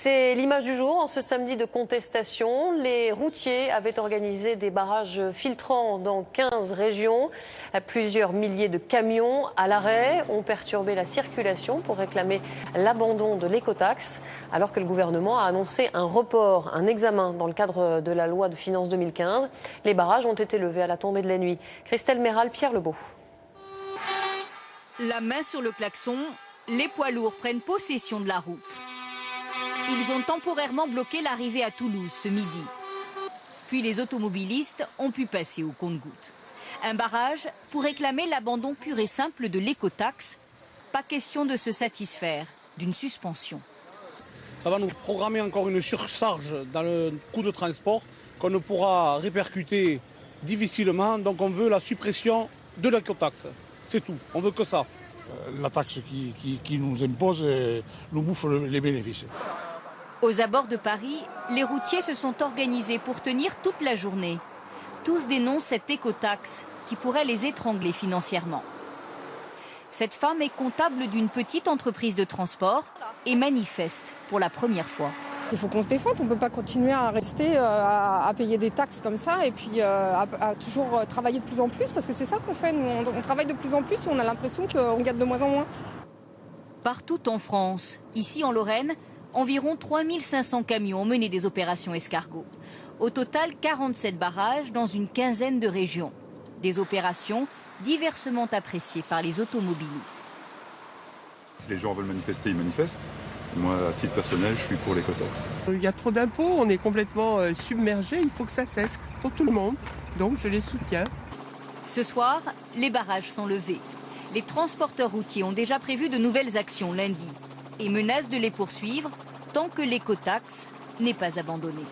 C'est l'image du jour en ce samedi de contestation. Les routiers avaient organisé des barrages filtrants dans 15 régions. Plusieurs milliers de camions à l'arrêt ont perturbé la circulation pour réclamer l'abandon de l'écotaxe. Alors que le gouvernement a annoncé un report, un examen dans le cadre de la loi de finances 2015. Les barrages ont été levés à la tombée de la nuit. Christelle Méral, Pierre Lebeau. La main sur le klaxon, les poids lourds prennent possession de la route. Ils ont temporairement bloqué l'arrivée à Toulouse ce midi. Puis les automobilistes ont pu passer au compte-gouttes. Un barrage pour réclamer l'abandon pur et simple de l'écotaxe. Pas question de se satisfaire d'une suspension. Ça va nous programmer encore une surcharge dans le coût de transport qu'on ne pourra répercuter difficilement. Donc on veut la suppression de l'écotaxe. C'est tout, on veut que ça. La taxe qui nous impose nous bouffe les bénéfices. Aux abords de Paris, les routiers se sont organisés pour tenir toute la journée. Tous dénoncent cette écotaxe qui pourrait les étrangler financièrement. Cette femme est comptable d'une petite entreprise de transport et manifeste pour la première fois. Il faut qu'on se défende, on ne peut pas continuer à rester à payer des taxes comme ça et puis à toujours travailler de plus en plus parce que c'est ça qu'on fait, nous, on travaille de plus en plus et on a l'impression qu'on gagne de moins en moins. Partout en France, ici en Lorraine, environ 3500 camions ont mené des opérations escargots. Au total, 47 barrages dans une quinzaine de régions. Des opérations diversement appréciées par les automobilistes. Les gens veulent manifester, ils manifestent. Moi, à titre personnel, je suis pour l'écotaxe. Il y a trop d'impôts, on est complètement submergé, il faut que ça cesse pour tout le monde. Donc je les soutiens. Ce soir, les barrages sont levés. Les transporteurs routiers ont déjà prévu de nouvelles actions lundi et menacent de les poursuivre tant que l'écotaxe n'est pas abandonnée.